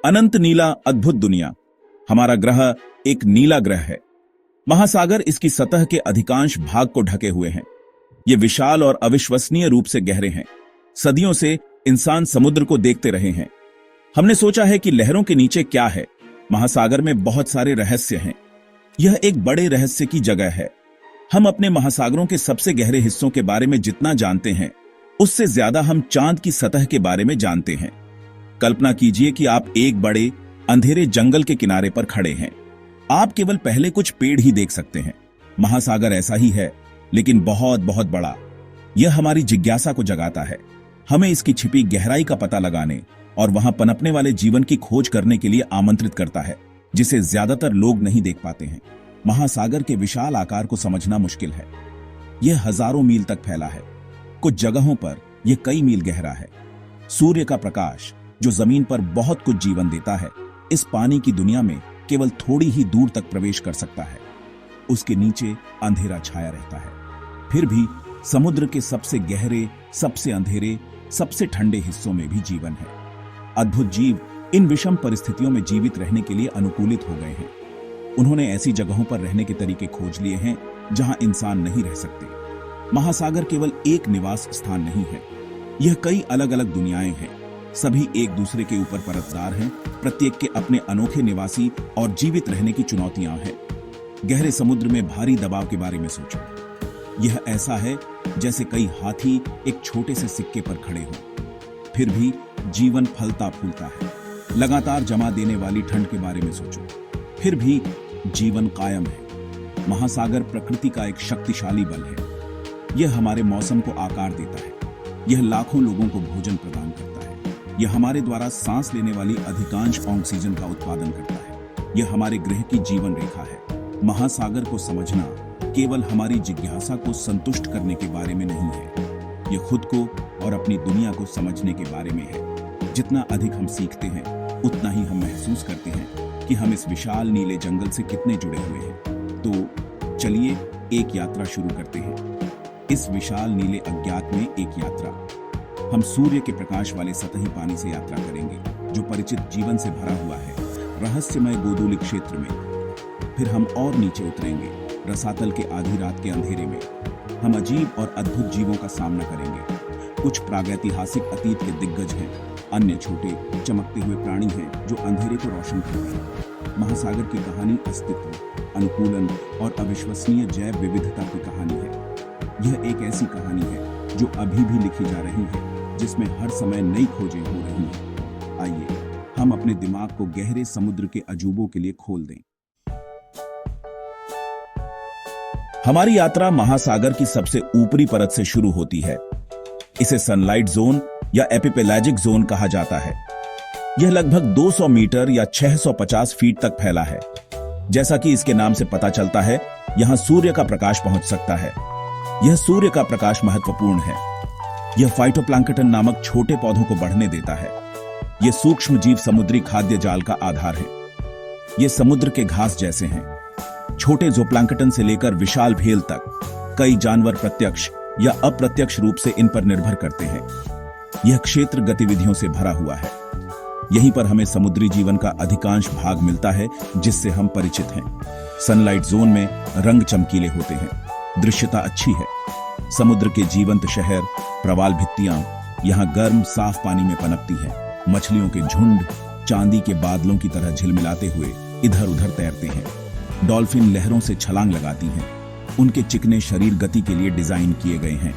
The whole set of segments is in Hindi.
अनंत नीला अद्भुत दुनिया। हमारा ग्रह एक नीला ग्रह है। महासागर इसकी सतह के अधिकांश भाग को ढके हुए हैं। ये विशाल और अविश्वसनीय रूप से गहरे हैं। सदियों से इंसान समुद्र को देखते रहे हैं। हमने सोचा है कि लहरों के नीचे क्या है। महासागर में बहुत सारे रहस्य हैं। यह एक बड़े रहस्य की जगह है। हम अपने महासागरों के सबसे गहरे हिस्सों के बारे में जितना जानते हैं, उससे ज्यादा हम चांद की सतह के बारे में जानते हैं। कल्पना कीजिए कि आप एक बड़े अंधेरे जंगल के किनारे पर खड़े हैं। आप केवल पहले कुछ पेड़ ही देख सकते हैं। महासागर ऐसा ही है, लेकिन बहुत बहुत बड़ा। यह हमारी जिज्ञासा को जगाता है। हमें इसकी छिपी गहराई का पता लगाने और वहां पनपने वाले जीवन की खोज करने के लिए आमंत्रित करता है, जिसे ज्यादातर लोग नहीं देख पाते हैं। महासागर के विशाल आकार को समझना मुश्किल है। यह हजारों मील तक फैला है। कुछ जगहों पर यह कई मील गहरा है। सूर्य का प्रकाश, जो जमीन पर बहुत कुछ जीवन देता है, इस पानी की दुनिया में केवल थोड़ी ही दूर तक प्रवेश कर सकता है। उसके नीचे अंधेरा छाया रहता है। फिर भी समुद्र के सबसे गहरे, सबसे अंधेरे, सबसे ठंडे हिस्सों में भी जीवन है। अद्भुत जीव इन विषम परिस्थितियों में जीवित रहने के लिए अनुकूलित हो गए हैं। उन्होंने ऐसी जगहों पर रहने के तरीके खोज लिए हैं जहां इंसान नहीं रह सकते। महासागर केवल एक निवास स्थान नहीं है, यह कई अलग अलग दुनियाएं हैं। सभी एक दूसरे के ऊपर परतदार हैं। प्रत्येक के अपने अनोखे निवासी और जीवित रहने की चुनौतियां हैं। गहरे समुद्र में भारी दबाव के बारे में सोचो। यह ऐसा है जैसे कई हाथी एक छोटे से सिक्के पर खड़े हों। फिर भी जीवन फलता फूलता है। लगातार जमा देने वाली ठंड के बारे में सोचो। फिर भी जीवन कायम है। महासागर प्रकृति का एक शक्तिशाली बल है। यह हमारे मौसम को आकार देता है। यह लाखों लोगों को भोजन प्रदान करता है। यह हमारे द्वारा सांस लेने वाली अधिकांश ऑक्सीजन का उत्पादन करता है। यह हमारे ग्रह की जीवन रेखा है। महासागर को समझना केवल हमारी जिज्ञासा को संतुष्ट करने के बारे में नहीं है, यह खुद को और अपनी दुनिया को समझने के बारे में है। जितना अधिक हम सीखते हैं, उतना ही हम महसूस करते हैं कि हम इस विशाल नीले जंगल से कितने जुड़े हुए हैं। तो चलिए एक यात्रा शुरू करते हैं। इस विशाल नीले अज्ञात में एक यात्रा। हम सूर्य के प्रकाश वाले सतही पानी से यात्रा करेंगे, जो परिचित जीवन से भरा हुआ है, रहस्यमय गोदूली क्षेत्र में। फिर हम और नीचे उतरेंगे, रसातल के आधी रात के अंधेरे में। हम अजीब और अद्भुत जीवों का सामना करेंगे। कुछ प्रागैतिहासिक अतीत के दिग्गज हैं, अन्य छोटे चमकते हुए प्राणी हैं जो अंधेरे को रोशन करते हैं। महासागर की कहानी अस्तित्व, अनुकूलन और अविश्वसनीय जैव विविधता की कहानी है। यह एक ऐसी कहानी है जो अभी भी लिखी जा रही है, जिसमें हर समय नई खोजें हो रही हैं। आइए हम अपने दिमाग को गहरे समुद्र के अजूबों के लिए खोल दें। हमारी यात्रा महासागर की सबसे ऊपरी परत से शुरू होती है। इसे सनलाइट जोन या एपिपेलैजिक जोन कहा जाता है। यह लगभग 200 मीटर या 650 फीट तक फैला है। जैसा कि इसके नाम से पता चलता है, यहां सूर्य का प्रकाश पहुंच सकता है। यह सूर्य का प्रकाश महत्वपूर्ण है। यह फाइटोप्लैंक्टन नामक छोटे पौधों को बढ़ने देता है। यह सूक्ष्म जीव समुद्री खाद्य जाल का आधार है। ये समुद्र के घास जैसे हैं। छोटे ज़ूप्लैंक्टन से लेकर विशाल भेल तक कई जानवर प्रत्यक्ष या अप्रत्यक्ष रूप से इन पर निर्भर करते हैं। यह क्षेत्र गतिविधियों से भरा हुआ है। यहीं पर हमें समुद्री जीवन का अधिकांश भाग मिलता है, जिससे हम परिचित हैं। सनलाइट जोन में रंग चमकीले होते हैं, दृश्यता अच्छी है। समुद्र के जीवंत शहर, प्रवाल भित्तियां यहां गर्म साफ पानी में पनपती हैं। मछलियों के झुंड चांदी के बादलों की तरह झिलमिलाते हुए इधर उधर तैरते हैं। डॉल्फिन लहरों से छलांग लगाती हैं। उनके चिकने शरीर गति के लिए डिजाइन किए गए हैं।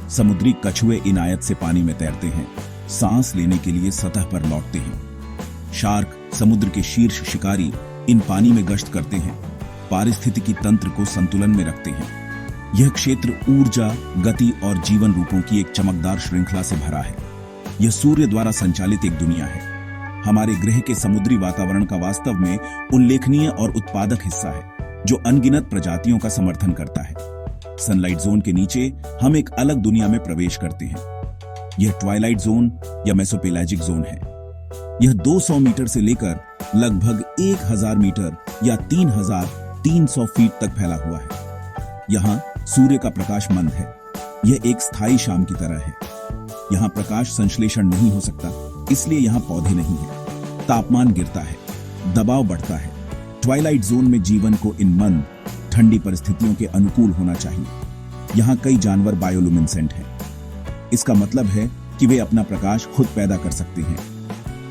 समुद्री कछुए इनायत से पानी में तैरते हैं, सांस लेने के लिए सतह पर लौटते हैं। शार्क, समुद्र के शीर्ष शिकारी, इन पानी में गश्त करते हैं, पारिस्थितिकी तंत्र को संतुलन में रखते हैं। यह क्षेत्र ऊर्जा, गति और जीवन रूपों की एक चमकदार श्रृंखला से भरा है। यह सूर्य द्वारा संचालित एक दुनिया है। हमारे ग्रह के समुद्री वातावरण का वास्तव में उल्लेखनीय और उत्पादक हिस्सा है, जो अनगिनत प्रजातियों का समर्थन करता है। सनलाइट जोन के नीचे हम एक अलग दुनिया में प्रवेश करते हैं। यह ट्वाइलाइट जोन या मेसोपेलाजिक जोन है। यह 200 मीटर से लेकर लगभग 1000 मीटर या 3300 फीट तक फैला हुआ है। यहाँ सूर्य का प्रकाश मंद है। यह एक स्थायी शाम की तरह है। यहाँ प्रकाश संश्लेषण नहीं हो सकता, इसलिए यहाँ पौधे नहीं हैं। तापमान गिरता है, दबाव बढ़ता है। ट्वाइलाइट जोन में जीवन को इन मंद, ठंडी परिस्थितियों के अनुकूल होना चाहिए। यहाँ कई जानवर बायोलुमिनेसेंट हैं। इसका मतलब है कि वे अपना प्रकाश खुद पैदा कर सकते हैं।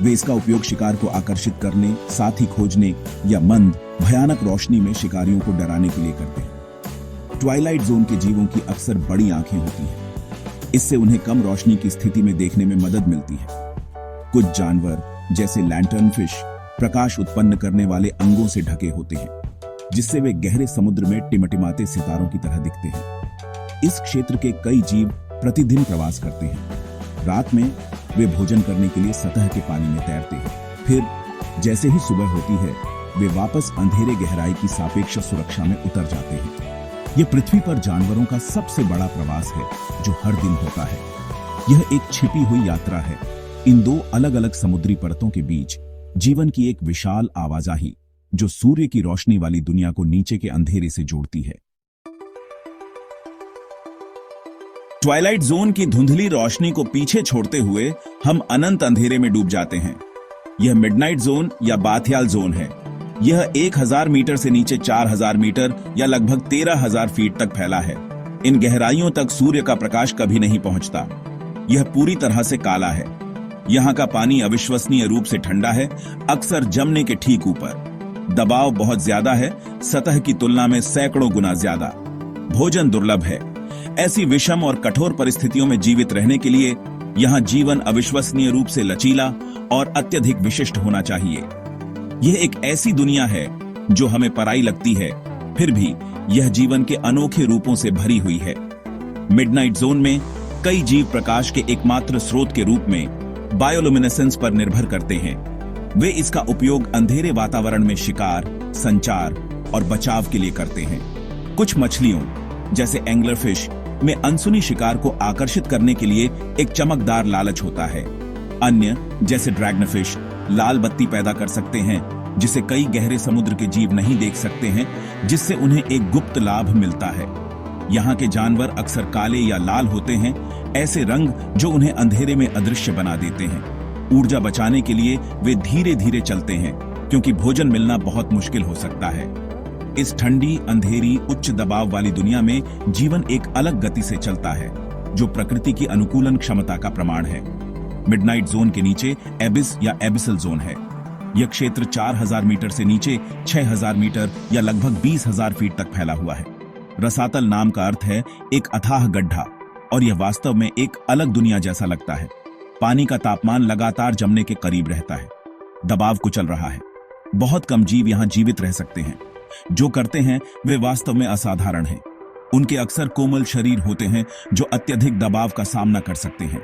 वे इसका उपयोग शिकार को आकर्षित करने, साथी खोजने या मंद, भयानक रोशनी में शिकारियों को डराने के लिए करते हैं। ट्वाइलाइट जोन के जीवों की अक्सर बड़ी आंखें होती हैं। इससे उन्हें कम रोशनी की स्थिति में देखने में मदद मिलती है। कुछ जानवर जैसे लैंटर्न फिश प्रकाश उत्पन्न करने वाले अंगों से ढके होते हैं, जिससे वे गहरे समुद्र में टिमटिमाते सितारों की तरह दिखते हैं। इस क्षेत्र के कई जीव प्रतिदिन प्रवास करते हैं। रात में वे भोजन करने के लिए सतह के पानी में तैरते हैं। फिर जैसे ही सुबह होती है, वे वापस अंधेरे गहराई की सापेक्ष सुरक्षा में उतर जाते हैं। यह पृथ्वी पर जानवरों का सबसे बड़ा प्रवास है जो हर दिन होता है। यह एक छिपी हुई यात्रा है, इन दो अलग अलग समुद्री परतों के बीच जीवन की एक विशाल आवाजाही जो सूर्य की रोशनी वाली दुनिया को नीचे के अंधेरे से जोड़ती है। ट्वाइलाइट जोन की धुंधली रोशनी को पीछे छोड़ते हुए हम अनंत अंधेरे में डूब जाते हैं। यह मिडनाइट जोन या बाथियाल जोन है। यह 1000 मीटर से नीचे 4000 मीटर या लगभग 13000 फीट तक फैला है। इन गहराइयों तक सूर्य का प्रकाश कभी नहीं पहुंचता। यह पूरी तरह से काला है। यहाँ का पानी अविश्वसनीय रूप से ठंडा है, अक्सर जमने के ठीक ऊपर। दबाव बहुत ज्यादा है, सतह की तुलना में सैकड़ों गुना ज्यादा। भोजन दुर्लभ है। ऐसी विषम और कठोर परिस्थितियों में जीवित रहने के लिए यहाँ जीवन अविश्वसनीय रूप से लचीला और अत्यधिक विशिष्ट होना चाहिए। यह एक ऐसी दुनिया है जो हमें पराई लगती है, फिर भी यह जीवन के अनोखे रूपों से भरी हुई है। मिडनाइट जोन में कई जीव प्रकाश के एकमात्र स्रोत के रूप में बायोलुमिनेसेंस पर निर्भर करते हैं। वे इसका उपयोग अंधेरे वातावरण में शिकार, संचार और बचाव के लिए करते हैं। कुछ मछलियों जैसे एंगलर फिश में अनसुनी शिकार को आकर्षित करने के लिए एक चमकदार लालच होता है। अन्य जैसे ड्रैगनफिश लाल बत्ती पैदा कर सकते हैं जिसे कई गहरे समुद्र के जीव नहीं देख सकते हैं, जिससे उन्हें एक गुप्त लाभ मिलता है। यहाँ के जानवर अक्सर काले या लाल होते हैं, ऐसे रंग जो उन्हें अंधेरे में अदृश्य बना देते हैं। ऊर्जा बचाने के लिए वे धीरे धीरे चलते हैं क्योंकि भोजन मिलना बहुत मुश्किल हो सकता है। इस ठंडी, अंधेरी, उच्च दबाव वाली दुनिया में जीवन एक अलग गति से चलता है जो प्रकृति की अनुकूलन क्षमता का प्रमाण है। मिडनाइट जोन के नीचे एबिस या एबिसल जोन है। यह क्षेत्र 4000 मीटर से नीचे 6000 मीटर या लगभग 20000 फीट तक फैला हुआ है। रसातल नाम का अर्थ है एक अथाह गड्ढा, और यह वास्तव में एक अलग दुनिया जैसा लगता है। पानी का तापमान लगातार जमने के करीब रहता है। दबाव कुचल रहा है। बहुत कम जीव यहाँ जीवित रह सकते हैं। जो करते हैं वे वास्तव में असाधारण हैं। उनके अक्सर कोमल शरीर होते हैं जो अत्यधिक दबाव का सामना कर सकते हैं।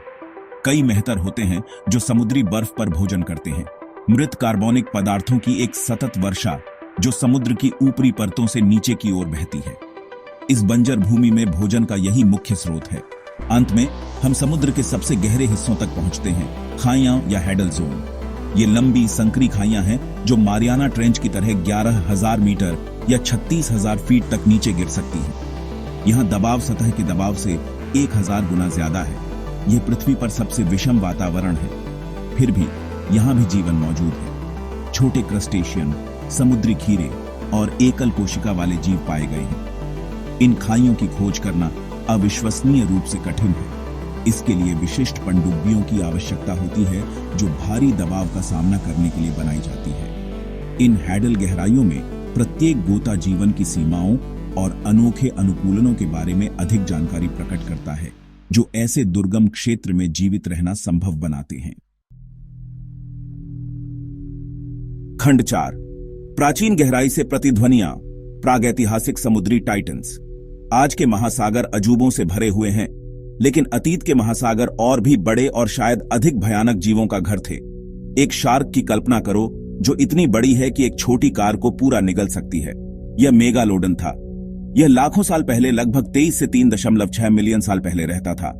कई मेहतर होते हैं जो समुद्री बर्फ पर भोजन करते हैं। मृत कार्बनिक पदार्थों की एक सतत वर्षा जो समुद्र की ऊपरी परतों से नीचे की ओर बहती है। इस बंजर भूमि में भोजन का यही मुख्य स्रोत है। अंत में हम समुद्र के सबसे गहरे हिस्सों तक पहुंचते हैं, खाइयां या हैडल जोन। ये लंबी संकरी खाइयां हैं जो मारियाना ट्रेंच की तरह 11000 मीटर या 36000 फीट तक नीचे गिर सकती हैं। यहाँ दबाव सतह के दबाव से 1000 गुना ज्यादा है। यह पृथ्वी पर सबसे विषम वातावरण है, फिर भी यहाँ भी जीवन मौजूद है। छोटे क्रस्टेशियन, समुद्री खीरे और एकल कोशिका वाले जीव पाए गए हैं। इन खाइयों की खोज करना अविश्वसनीय रूप से कठिन है। इसके लिए विशिष्ट पनडुब्बियों की आवश्यकता होती है जो भारी दबाव का सामना करने के लिए बनाई जाती है। इन हैडल गहराइयों में प्रत्येक गोता जीवन की सीमाओं और अनोखे अनुकूलनों के बारे में अधिक जानकारी प्रकट करता है जो ऐसे दुर्गम क्षेत्र में जीवित रहना संभव बनाते हैं। खंड 4, प्राचीन गहराई से प्रतिध्वनियां, प्रागैतिहासिक समुद्री टाइटन्स। आज के महासागर अजूबों से भरे हुए हैं, लेकिन अतीत के महासागर और भी बड़े और शायद अधिक भयानक जीवों का घर थे। एक शार्क की कल्पना करो जो इतनी बड़ी है कि एक छोटी कार को पूरा निगल सकती है। यह मेगालोडन था। यह लाखों साल पहले लगभग 23 से 3.6 मिलियन साल पहले रहता था।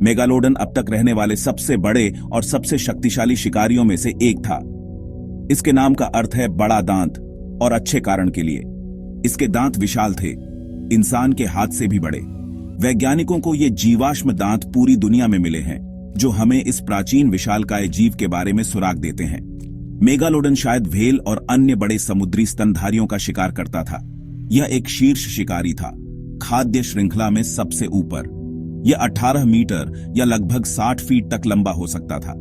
मेगालोडन अब तक रहने वाले सबसे बड़े और सबसे शक्तिशाली शिकारियों में से एक था। इसके नाम का अर्थ है बड़ा दांत, और अच्छे कारण के लिए। इसके दांत विशाल थे, इंसान के हाथ से भी बड़े। वैज्ञानिकों को ये जीवाश्म दांत पूरी दुनिया में मिले हैं जो हमें इस प्राचीन विशालकाय जीव के बारे में सुराग देते हैं। मेगालोडन शायद व्हेल और अन्य बड़े समुद्री स्तनधारियों का शिकार करता था। यह एक शीर्ष शिकारी था, खाद्य श्रृंखला में सबसे ऊपर। यह 18 मीटर या लगभग 60 फीट तक लंबा हो सकता था।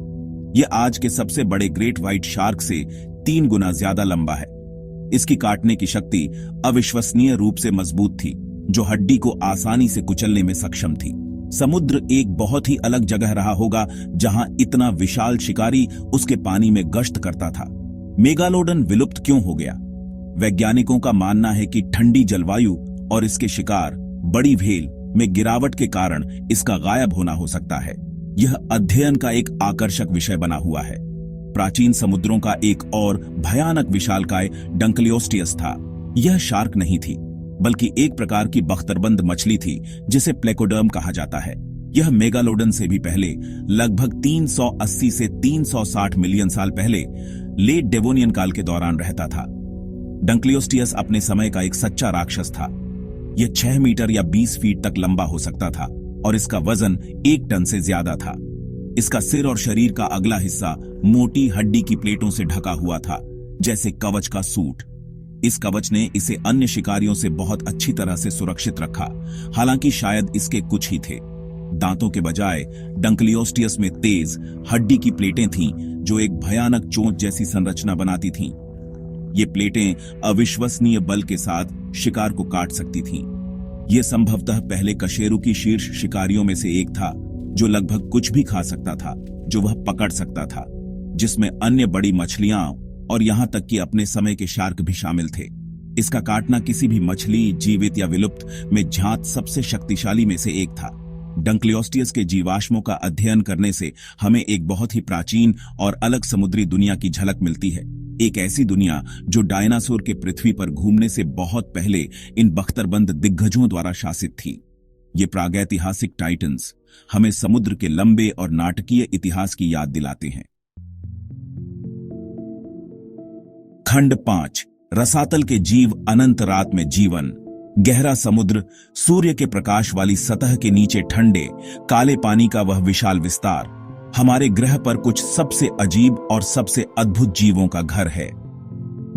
यह आज के सबसे बड़े ग्रेट व्हाइट शार्क से 3 गुना ज्यादा लंबा है। इसकी काटने की शक्ति अविश्वसनीय रूप से मजबूत थी, जो हड्डी को आसानी से कुचलने में सक्षम थी। समुद्र एक बहुत ही अलग जगह रहा होगा जहां इतना विशाल शिकारी उसके पानी में गश्त करता था। मेगालोडन विलुप्त क्यों हो गया? वैज्ञानिकों का मानना है कि ठंडी जलवायु और इसके शिकार, बड़ी व्हेल में गिरावट के कारण इसका गायब होना हो सकता है। यह अध्ययन का एक आकर्षक विषय बना हुआ है। प्राचीन समुद्रों का एक और भयानक विशालकाय डंकलियोस्टियस था। यह शार्क नहीं थी, बल्कि एक प्रकार की बख्तरबंद मछली थी जिसे प्लेकोडर्म कहा जाता है। यह मेगालोडन से भी पहले, लगभग 380 से 360 मिलियन साल पहले, लेट डेवोनियन काल के दौरान रहता था। डंकलियोस्टियस अपने समय का एक सच्चा राक्षस था। यह 6 मीटर या 20 फीट तक लंबा हो सकता था और इसका वजन 1 टन से ज्यादा था। इसका सिर और शरीर का अगला हिस्सा मोटी हड्डी की प्लेटों से ढका हुआ था, जैसे कवच का सूट। इस कवच ने इसे अन्य शिकारियों से बहुत अच्छी तरह से सुरक्षित रखा, हालांकि शायद इसके कुछ ही थे। दांतों के बजाय डंकलियोस्टियस में तेज हड्डी की प्लेटें थीं, जो एक भयानक चोंच जैसी संरचना बनाती थीं। ये प्लेटें अविश्वसनीय बल के साथ शिकार को काट सकती थीं। यह संभवतः पहले कशेरू की शीर्ष शिकारियों में से एक था, जो लगभग कुछ भी खा सकता था जो वह पकड़ सकता था, जिसमें अन्य बड़ी मछलियां और यहां तक कि अपने समय के शार्क भी शामिल थे। इसका काटना किसी भी मछली, जीवित या विलुप्त, में ज्ञात सबसे शक्तिशाली में से एक था। डंकलियोस्टियस के जीवाश्मों का अध्ययन करने से हमें एक बहुत ही प्राचीन और अलग समुद्री दुनिया की झलक मिलती है। एक ऐसी दुनिया जो डायनासोर के पृथ्वी पर घूमने से बहुत पहले इन बख्तरबंद दिग्गजों द्वारा शासित थी। ये प्रागैतिहासिक टाइटन्स हमें समुद्र के लंबे और नाटकीय इतिहास की याद दिलाते हैं। खंड 5, रसातल के जीव, अनंत रात में जीवन। गहरा समुद्र, सूर्य के प्रकाश वाली सतह के नीचे ठंडे काले पानी का वह विशाल विस्तार, हमारे ग्रह पर कुछ सबसे अजीब और सबसे अद्भुत जीवों का घर है।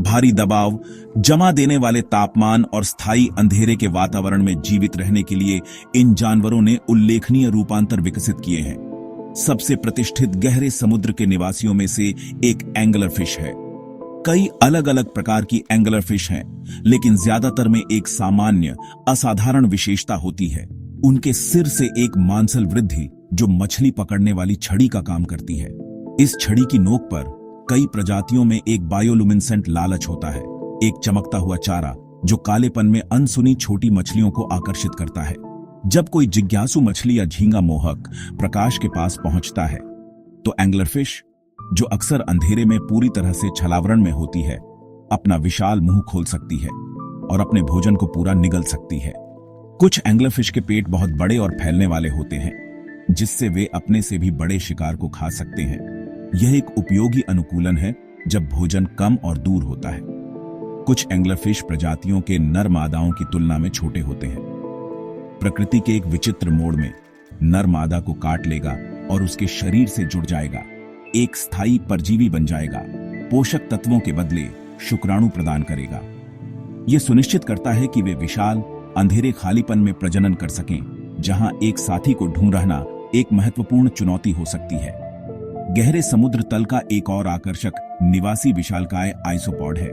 भारी दबाव, जमा देने वाले तापमान और स्थायी अंधेरे के वातावरण में जीवित रहने के लिए इन जानवरों ने उल्लेखनीय रूपांतर विकसित किए हैं। सबसे प्रतिष्ठित गहरे समुद्र के निवासियों में से एक एंगलर फिश है। कई अलग अलग प्रकार की एंगलर फिश हैं, लेकिन ज्यादातर में एक सामान्य, असाधारण विशेषता होती है। उनके सिर से एक मांसल वृद्धि जो मछली पकड़ने वाली छड़ी का काम करती है। इस छड़ी की नोक पर कई प्रजातियों में एक बायोलुमिनेसेंट लालच होता है, एक चमकता हुआ चारा जो कालेपन में अनसुनी छोटी मछलियों को आकर्षित करता है। जब कोई जिज्ञासु मछली या झींगा मोहक प्रकाश के पास पहुंचता है, तो एंगलर फिश, जो अक्सर अंधेरे में पूरी तरह से छलावरण में होती है, अपना विशाल मुंह खोल सकती है और अपने भोजन को पूरा निगल सकती है। कुछ एंगलर फिश के पेट बहुत बड़े और फैलने वाले होते हैं, जिससे वे अपने से भी बड़े शिकार को खा सकते हैं। यह एक उपयोगी अनुकूलन है जब भोजन कम और दूर होता है। कुछ एंगलर फिश प्रजातियों के नर मादाओं की तुलना में छोटे होते हैं। प्रकृति के एक विचित्र मोड़ में नर मादा को काट लेगा और उसके शरीर से जुड़ जाएगा, एक स्थायी परजीवी बन जाएगा, पोषक तत्वों के बदले शुक्राणु प्रदान करेगा। यह सुनिश्चित करता है कि वे विशाल अंधेरे खालीपन में प्रजनन कर सकें, जहां एक साथी को ढूंढना एक महत्वपूर्ण चुनौती हो सकती है। गहरे समुद्र तल का एक और आकर्षक निवासी विशालकाय आइसोपॉड है।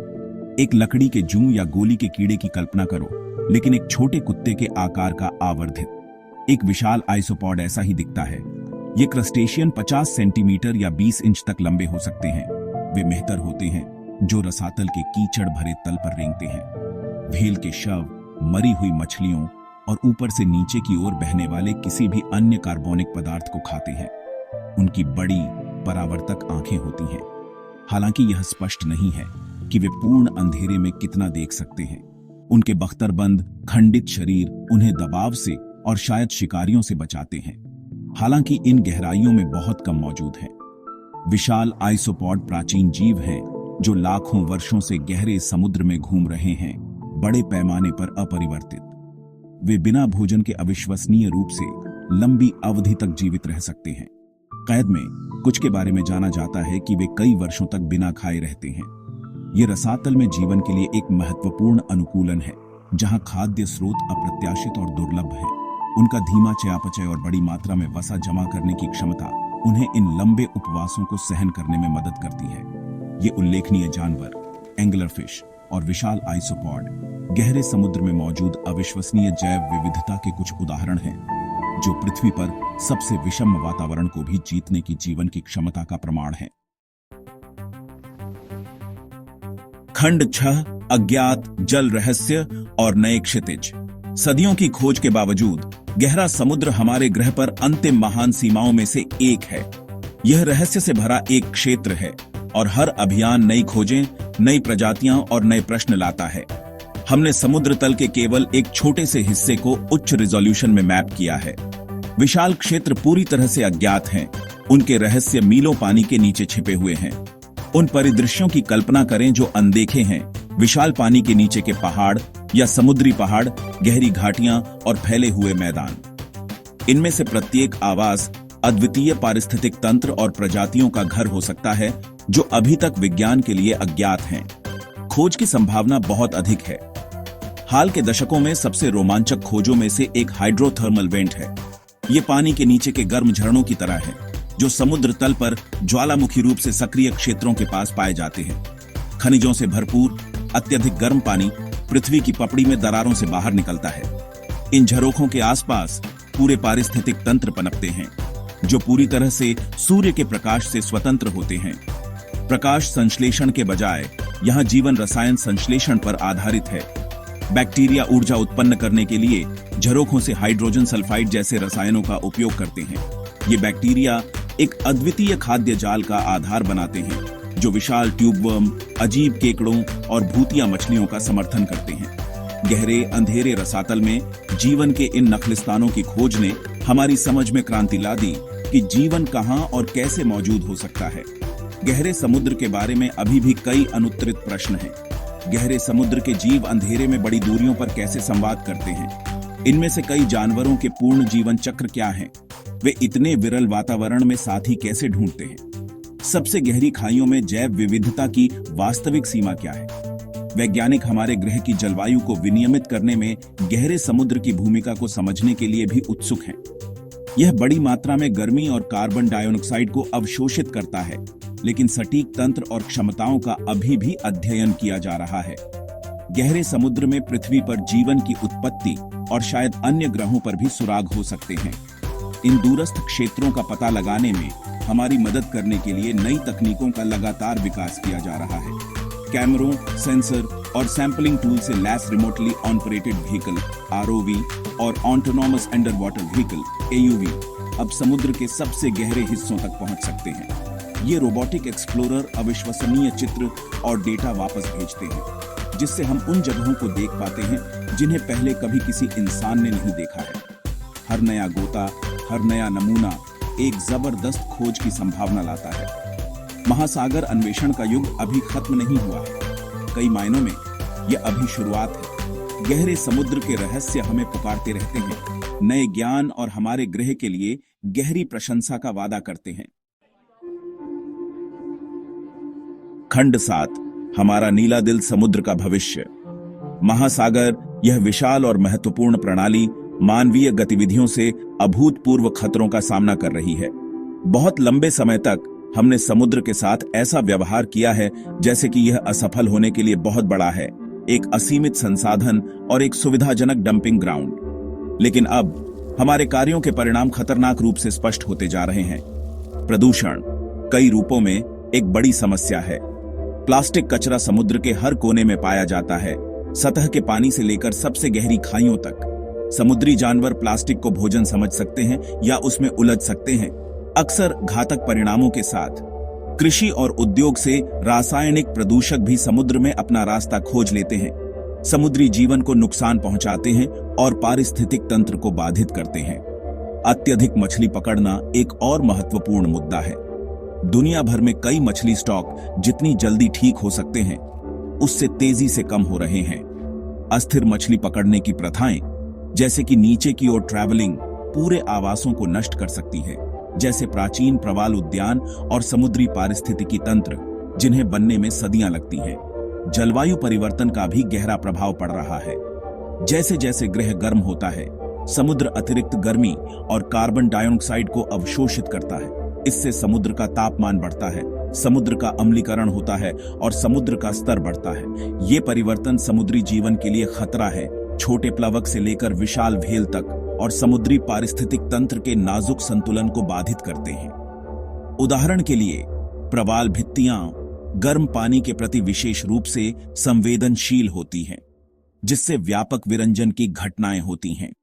एक लकड़ी के जूं या गोली के कीड़े की कल्पना करो, लेकिन एक छोटे कुत्ते के आकार का आवर्धित। एक विशाल आइसोपॉड ऐसा ही दिखता है। ये क्रस्टेशियन 50 सेंटीमीटर या 20 इंच तक लंबे हो सकते हैं। वे मेहतर होते हैं, जो रसातल के कीचड़ भरे तल पर रेंगते हैं। व्हेल के शव, मरी हुई मछलियों और ऊपर से नीचे की ओर बहने वाले किसी भी अन्य कार्बनिक पदार्थ को खाते हैं। उनकी बड़ी परावर्तक आंखें होती हैं। हालांकि यह स्पष्ट नहीं है कि वे पूर्ण अंधेरे में कितना देख सकते हैं। उनके बख्तरबंद, खंडित शरीर उन्हें दबाव से और शायद शिकारियों से बचाते हैं, हालांकि इन गहराइयों में बहुत कम मौजूद हैं। विशाल आइसोपॉड प्राचीन जीव हैं जो लाखों वर्षों से गहरे समुद्र में घूम रहे हैं, बड़े पैमाने पर अपरिवर्तित। वे बिना भोजन के अविश्वसनीय रूप से लंबी अवधि तक जीवित रह सकते हैं। कैद में कुछ के बारे में जाना जाता है कि वे कई वर्षों तक बिना खाए रहते हैं। ये रसातल में जीवन के लिए एक महत्वपूर्ण अनुकूलन है, जहां खाद्य स्रोत अप्रत्याशित और दुर्लभ है। उनका धीमा चयापचय और बड़ी मात्रा में वसा जमा करने की क्षमता उन्हें इन लंबे उपवासों को सहन करने में मदद करती है। ये उल्लेखनीय जानवर एंगलर फिश और विशाल आइसोपॉड गहरे समुद्र में मौजूद अविश्वसनीय जैव विविधता के कुछ उदाहरण हैं, जो पृथ्वी पर सबसे विषम वातावरण को भी जीतने की जीवन की क्षमता का प्रमाण है। खंड 6 अज्ञात जल रहस्य और नए क्षितिज। सदियों की खोज के बावजूद गहरा समुद्र हमारे ग्रह पर अंतिम महान सीमाओं में से एक है। यह रहस्य से भरा एक क्षेत्र है और हर अभियान नई खोजें, नई प्रजातियां और नए प्रश्न लाता है। हमने समुद्र तल के केवल एक छोटे से हिस्से को उच्च रिजोल्यूशन में मैप किया है। विशाल क्षेत्र पूरी तरह से अज्ञात हैं। उनके रहस्य मीलों पानी के नीचे छिपे हुए हैं। उन परिदृश्यों की कल्पना करें जो अनदेखे हैं। विशाल पानी के नीचे के पहाड़ या समुद्री पहाड़, गहरी घाटियां और फैले हुए मैदान। इनमें से प्रत्येक आवास अद्वितीय पारिस्थितिक तंत्र और प्रजातियों का घर हो सकता है, जो अभी तक विज्ञान के लिए अज्ञात हैं। खोज की संभावना बहुत अधिक है। हाल के दशकों में सबसे रोमांचक खोजों में से एक हाइड्रोथर्मल वेंट है। ये पानी के नीचे के गर्म झरनों की तरह है, जो समुद्र तल पर ज्वालामुखी रूप से सक्रिय क्षेत्रों के पास पाए जाते हैं। खनिजों से भरपूर अत्यधिक गर्म पानी पृथ्वी की पपड़ी में दरारों से बाहर निकलता है। इन झरोखों के आसपास पूरे पारिस्थितिक तंत्र पनपते हैं, जो पूरी तरह से सूर्य के प्रकाश से स्वतंत्र होते हैं। प्रकाश संश्लेषण के बजाय यहाँ जीवन रसायन संश्लेषण पर आधारित है। बैक्टीरिया ऊर्जा उत्पन्न करने के लिए झरोखों से हाइड्रोजन सल्फाइड जैसे रसायनों का उपयोग करते हैं। ये बैक्टीरिया एक अद्वितीय खाद्य जाल का आधार बनाते हैं, जो विशाल ट्यूबवर्म, अजीब केकड़ों और भूतिया मछलियों का समर्थन करते हैं। गहरे अंधेरे रसातल में जीवन के इन नखलिस्तानों की खोज ने हमारी समझ में क्रांति ला दी कि जीवन कहां और कैसे मौजूद हो सकता है। गहरे समुद्र के बारे में अभी भी कई अनुत्तरित प्रश्न हैं। गहरे समुद्र के जीव अंधेरे में बड़ी दूरियों पर कैसे संवाद करते हैं? इनमें से कई जानवरों के पूर्ण जीवन चक्र क्या हैं? वे इतने विरल वातावरण में साथी कैसे ढूंढते हैं? सबसे गहरी खाइयों में जैव विविधता की वास्तविक सीमा क्या है? वैज्ञानिक हमारे ग्रह की जलवायु को विनियमित करने में गहरे समुद्र की भूमिका को समझने के लिए भी उत्सुक हैं। यह बड़ी मात्रा में गर्मी और कार्बन डाइऑक्साइड को अवशोषित करता है, लेकिन सटीक तंत्र और क्षमताओं का अभी भी अध्ययन किया जा रहा है। गहरे समुद्र में पृथ्वी पर जीवन की उत्पत्ति और शायद अन्य ग्रहों पर भी सुराग हो सकते हैं। इन दूरस्थ क्षेत्रों का पता लगाने में हमारी मदद करने के लिए नई तकनीकों का लगातार विकास किया जा रहा है। कैमरों, सेंसर और सैंपलिंग टूल से lace remotely operated vehicle (ROV) और autonomous under water vehicle (AUV) अब समुद्र के सबसे गहरे हिस्सों तक पहुंच सकते हैं। ये रोबोटिक एक्सप्लोरर अविश्वसनीय चित्र और डेटा वापस भेजते हैं, जिससे हम उन जगहों को देख पाते हैं जिन्हें पहले कभी किसी इंसान ने नहीं देखा है। हर नया गोता, हर नया नमूना एक जबरदस्त खोज की संभावना लाता है। महासागर अन्वेषण का युग अभी खत्म नहीं हुआ है। कई मायनों में यह अभी शुरुआत है। गहरे समुद्र के रहस्य हमें पुकारते रहते हैं, नए ज्ञान और हमारे ग्रह के लिए गहरी प्रशंसा का वादा करते हैं। खंड 7 हमारा नीला दिल समुद्र का भविष्य। महासागर, यह विशाल और महत्वपूर्ण प्रणाली मानवीय गतिविधियों से अभूतपूर्व खतरों का सामना कर रही है। बहुत लंबे समय तक हमने समुद्र के साथ ऐसा व्यवहार किया है जैसे कि यह असफल होने के लिए बहुत बड़ा है, एक असीमित संसाधन और एक सुविधाजनक डंपिंग ग्राउंड। लेकिन अब हमारे कार्यों के परिणाम खतरनाक रूप से स्पष्ट होते जा रहे हैं। प्रदूषण कई रूपों में एक बड़ी समस्या है। प्लास्टिक कचरा समुद्र के हर कोने में पाया जाता है, सतह के पानी से लेकर सबसे गहरी खाइयों तक। समुद्री जानवर प्लास्टिक को भोजन समझ सकते हैं या उसमें उलझ सकते हैं, अक्सर घातक परिणामों के साथ। कृषि और उद्योग से रासायनिक प्रदूषक भी समुद्र में अपना रास्ता खोज लेते हैं, समुद्री जीवन को नुकसान पहुंचाते हैं और पारिस्थितिक तंत्र को बाधित करते हैं। अत्यधिक मछली पकड़ना एक और महत्वपूर्ण मुद्दा है। दुनिया भर में कई मछली स्टॉक जितनी जल्दी ठीक हो सकते हैं, उससे तेजी से कम हो रहे हैं। अस्थिर मछली पकड़ने की प्रथाएं, जैसे कि नीचे की ओर ट्रैवलिंग, पूरे आवासों को नष्ट कर सकती है। जैसे प्राचीन प्रवाल उद्यान और समुद्री पारिस्थितिकी तंत्र, जिन्हें बनने में सदियां लगती हैं। जलवायु परिवर्तन का भी गहरा प्रभाव पड़ रहा है। जैसे जैसे ग्रह गर्म होता है, समुद्र अतिरिक्त गर्मी और कार्बन डाइऑक्साइड को अवशोषित करता है। इससे समुद्र का तापमान बढ़ता है, समुद्र का अम्लीकरण होता है और समुद्र का स्तर बढ़ता है। ये परिवर्तन समुद्री जीवन के लिए खतरा है, छोटे प्लवक से लेकर विशाल व्हेल तक, और समुद्री पारिस्थितिक तंत्र के नाजुक संतुलन को बाधित करते हैं। उदाहरण के लिए, प्रवाल भित्तियां गर्म पानी के प्रति विशेष रूप से संवेदनशील होती हैं, जिससे व्यापक विरंजन की घटनाएं होती हैं।